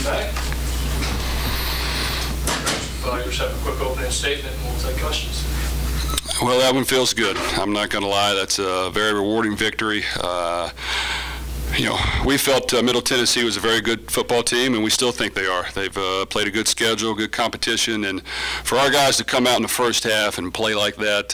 welcome back. Just have a quick opening statement and we'll take questions. Well, that one feels good. I'm not going to lie. That's a very rewarding victory. You know, we felt Middle Tennessee was a very good football team, and we still think they are. They've played a good schedule, good competition, and for our guys to come out in the first half and play like that,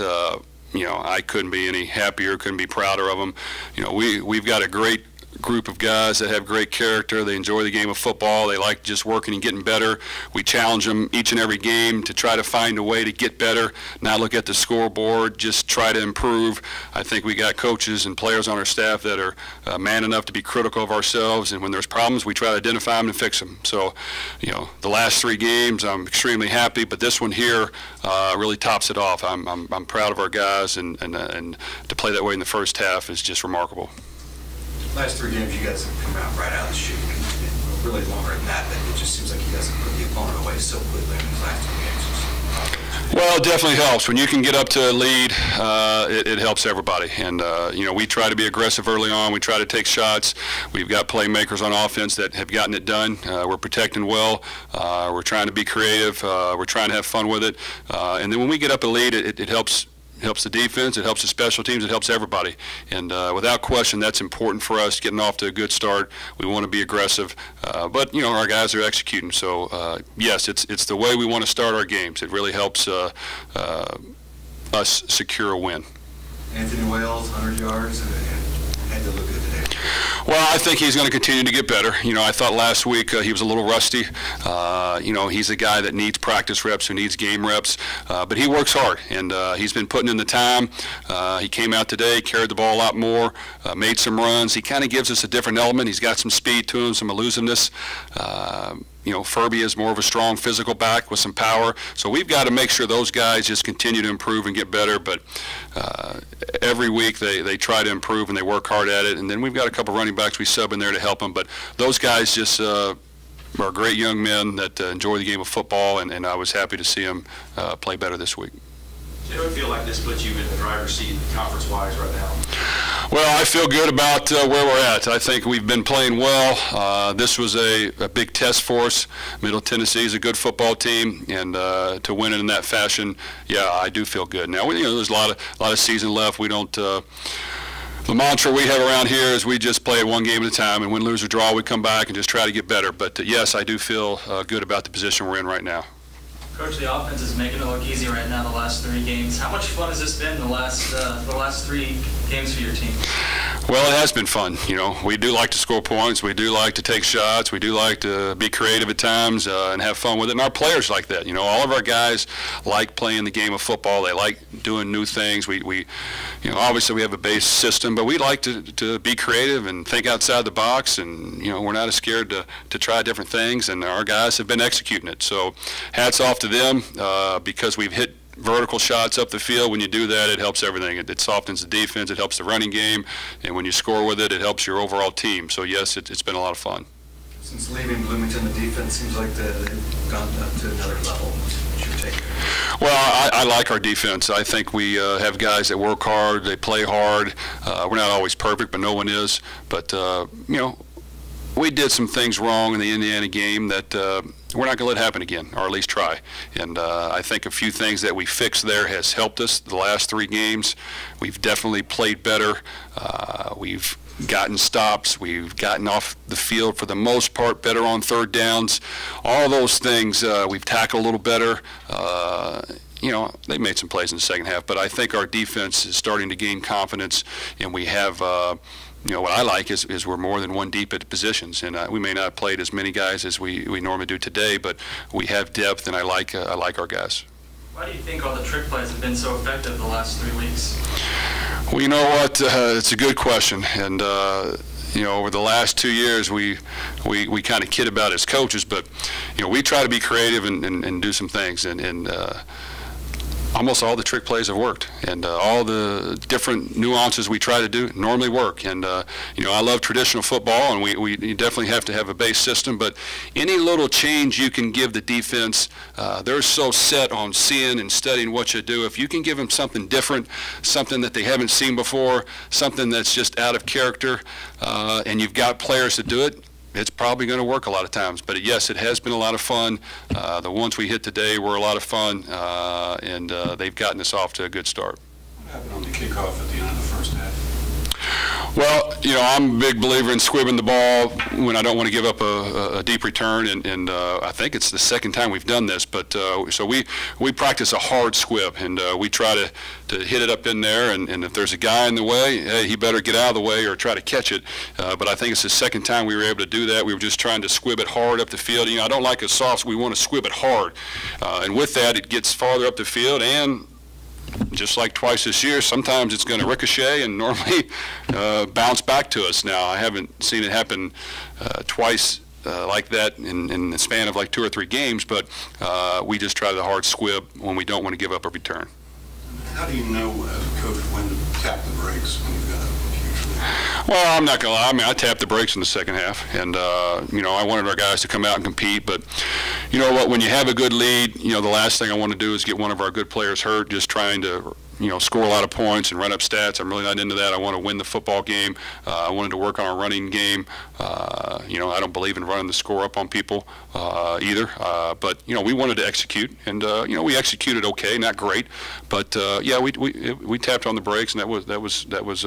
you know, I couldn't be any happier, couldn't be prouder of them. You know, we've got a great group of guys that have great character. They enjoy the game of football. They like just working and getting better. We challenge them each and every game to try to find a way to get better, not look at the scoreboard, just try to improve. I think we got coaches and players on our staff that are man enough to be critical of ourselves, and when there's problems, we try to identify them and fix them. So, you know, the last 3 games, I'm extremely happy, but this one here really tops it off. I'm proud of our guys, and to play that way in the first half is just remarkable. Last 3 games, you guys have come out right out of the chute. Really longer than that, but it just seems like you guys have put the opponent away so quickly in these last 2 games. Well, it definitely helps. When you can get up to a lead, it helps everybody. And, you know, we try to be aggressive early on. We try to take shots. We've got playmakers on offense that have gotten it done. We're protecting well. We're trying to be creative. We're trying to have fun with it. And then when we get up a lead, it helps. It helps the defense, it helps the special teams, it helps everybody. And without question, that's important for us, getting off to a good start. We want to be aggressive. But, you know, our guys are executing. So, yes, it's the way we want to start our games. It really helps us secure a win. Anthony Wales, 100 yards, had to look good today. Well, I think he's going to continue to get better. You know, I thought last week he was a little rusty. You know, he's a guy that needs practice reps, who needs game reps, but he works hard, and he's been putting in the time. He came out today, carried the ball a lot more, made some runs. He kind of gives us a different element. He's got some speed to him, some elusiveness. You know, Furby is more of a strong physical back with some power. So we've got to make sure those guys just continue to improve and get better. But every week they try to improve and they work hard at it. And then we've got a couple running backs we sub in there to help them. But those guys just are great young men that enjoy the game of football, and I was happy to see them play better this week. Do you ever feel like this puts you in the driver's seat conference-wise right now? Well, I feel good about where we're at. I think we've been playing well. This was a big test for us. Middle Tennessee is a good football team, and to win it in that fashion, yeah, I do feel good. Now, you know, there's a lot of season left. We don't. The mantra we have around here is we just play it one game at a time, and win, lose, or draw, we come back and just try to get better. But yes, I do feel good about the position we're in right now. Coach, the offense is making it look easy right now the last 3 games. How much fun has this been the last 3 games for your team? Well, it has been fun. You know, we do like to score points. We do like to take shots. We do like to be creative at times and have fun with it. And our players like that. You know, all of our guys like playing the game of football. They like doing new things. We you know, obviously we have a base system, but we like to be creative and think outside the box. And, you know, we're not scared to try different things. And our guys have been executing it. So hats off to them because we've hit vertical shots up the field. When you do that, it helps everything. It softens the defense, it helps the running game, and when you score with it, it helps your overall team. So yes, it's been a lot of fun. Since leaving Bloomington, the defense seems like they've gone up to another level. What's your take? Well, I like our defense. I think we have guys that work hard, they play hard. We're not always perfect, but no one is. But, you know, we did some things wrong in the Indiana game that we're not going to let happen again, or at least try. And I think a few things that we fixed there has helped us the last 3 games. We've definitely played better. We've gotten stops. We've gotten off the field for the most part better on 3rd downs. All those things we've tackled a little better. You know, they made some plays in the second half, but I think our defense is starting to gain confidence, and we have you know, what I like is we're more than one deep at the positions, and we may not have played as many guys as we normally do today, but we have depth, and I like our guys. Why do you think all the trick plays have been so effective the last 3 weeks? Well, you know what? It's a good question, and you know, over the last 2 years, we kind of kid about it as coaches, but you know, we try to be creative and do some things, and almost all the trick plays have worked, and all the different nuances we try to do normally work. And you know, I love traditional football, and we definitely have to have a base system, but any little change you can give the defense, they're so set on seeing and studying what you do. If you can give them something different, something that they haven't seen before, something that's just out of character, and you've got players to do it, it's probably going to work a lot of times. But yes, it has been a lot of fun. The ones we hit today were a lot of fun, and they've gotten us off to a good start. What happened on the kickoff at the end of the first half? Well, you know, I'm a big believer in squibbing the ball when I don't want to give up a deep return, and I think it's the second time we've done this. But so we practice a hard squib, and we try to hit it up in there. And if there's a guy in the way, hey, he better get out of the way or try to catch it. But I think it's the second time we were able to do that. We were just trying to squib it hard up the field. You know, I don't like a soft. We want to squib it hard, and with that, it gets farther up the field. And just like twice this year, sometimes it's going to ricochet and normally bounce back to us. Now, I haven't seen it happen twice like that in the span of like 2 or 3 games, but we just try the hard squib when we don't want to give up a return. How do you know as a coach when to tap the brakes when you've got a huge lead? Well, I'm not going to lie. I mean, I tapped the brakes in the second half, and, you know, I wanted our guys to come out and compete. But, you know what, when you have a good lead, you know, the last thing I want to do is get one of our good players hurt just trying to, you know, score a lot of points and run up stats. I'm really not into that. I want to win the football game. I wanted to work on our running game. You know, I don't believe in running the score up on people either. But, you know, we wanted to execute, and, you know, we executed okay, not great. But, yeah, we tapped on the brakes, and that was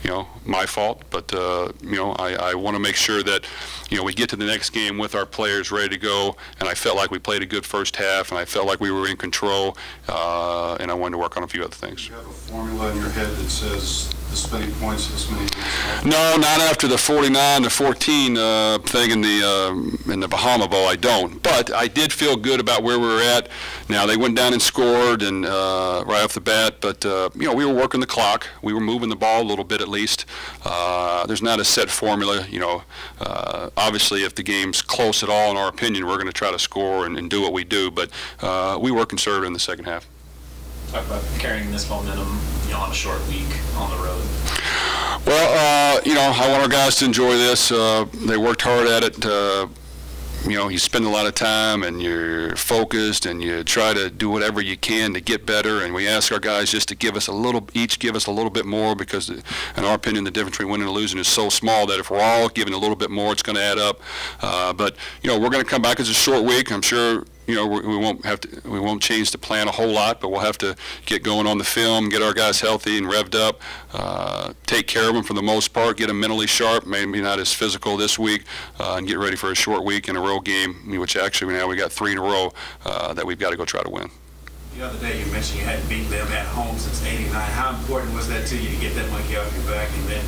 you know, my fault, but you know, I want to make sure that, you know, we get to the next game with our players ready to go, and I felt like we played a good first half, and I felt like we were in control, and I wanted to work on a few other things. Do you have a formula in your head that says this many points, this many points? No, not after the 49-14 thing in the Bahama Bowl. I don't, but I did feel good about where we were at. Now they went down and scored, and right off the bat, but you know, we were working the clock. We were moving the ball a little bit at least. There's not a set formula, you know. Obviously, if the game's close at all, in our opinion, we're going to try to score and do what we do. But we were conservative in the second half. Talk about carrying this momentum, you know, on a short week on the road. Well, you know, I want our guys to enjoy this. They worked hard at it. You know, you spend a lot of time and you're focused and you try to do whatever you can to get better, and we ask our guys just to give us a little, each give us a little bit more, because in our opinion the difference between winning and losing is so small that if we're all giving a little bit more, it's going to add up. But you know, we're going to come back as a short week. I'm sure, you know, we won't change the plan a whole lot, but we'll have to get going on the film, get our guys healthy and revved up, take care of them for the most part, get them mentally sharp, maybe not as physical this week, and get ready for a short week in a row game, which actually now we got 3 in a row that we've got to go try to win. The other day you mentioned you hadn't beaten them at home since '89. How important was that to you to get that monkey off your back, and then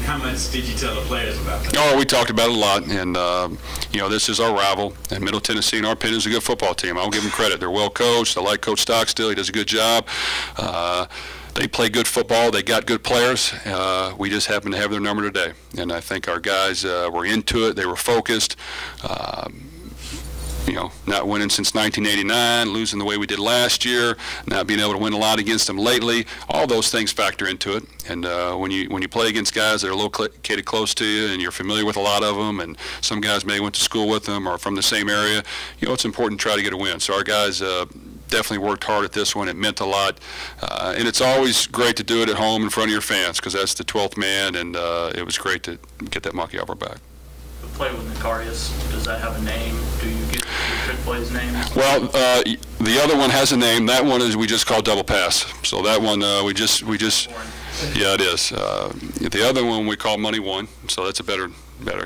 how much did you tell the players about that? Oh, we talked about it a lot, and you know, this is our rival, and Middle Tennessee, in our opinion, is a good football team. I'll give them credit. They're well coached. I like Coach Stockstill. He does a good job. They play good football. They got good players. We just happen to have their number today, and I think our guys were into it. They were focused. You know, not winning since 1989, losing the way we did last year, not being able to win a lot against them lately. All those things factor into it. And when you play against guys that are located close to you and you're familiar with a lot of them, and some guys maybe went to school with them or from the same area, you know, it's important to try to get a win. So our guys definitely worked hard at this one. It meant a lot. And it's always great to do it at home in front of your fans, because that's the 12th man, and it was great to get that monkey off our back. The play with Nicarius, does that have a name? Do you get the trick play's name? Well, the other one has a name. That one is we just call double pass. So that one we just yeah, it is. The other one we call money one. So that's a better.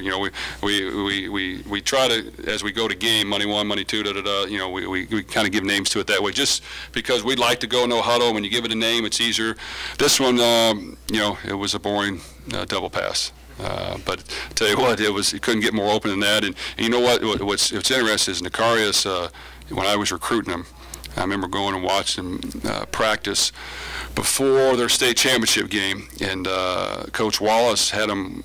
You know, we try to, as we go to game, money one, money two, you know, we kind of give names to it that way, just because we'd like to go no huddle. When you give it a name, it's easier. This one, you know, it was a boring double pass. But I tell you what, it couldn't get more open than that. And you know what? What's interesting is Nicarius. When I was recruiting him, I remember going and watching him practice before their state championship game, and Coach Wallace had him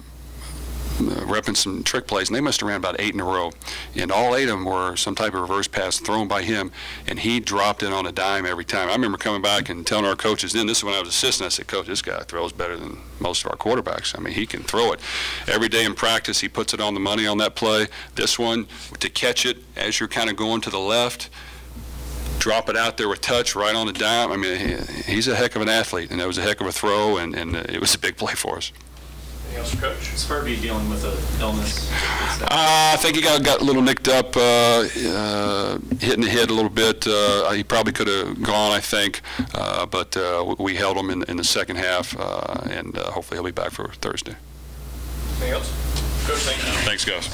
repping some trick plays, and they must have ran about 8 in a row, and all 8 of them were some type of reverse pass thrown by him, and he dropped it on a dime every time. I remember coming back and telling our coaches, then this is when I was assistant, I said, Coach, this guy throws better than most of our quarterbacks. I mean, he can throw it. Every day in practice, he puts it on the money on that play. This one, to catch it as you're kind of going to the left, drop it out there with touch right on the dime. I mean, he's a heck of an athlete, and that was a heck of a throw, and it was a big play for us. Anything else for Coach? Spurby dealing with an illness. I think he got a little nicked up, hitting the head a little bit. He probably could have gone, I think, but we held him in the second half, and hopefully he'll be back for Thursday. Anything else? Coach, thank you. Thanks, guys.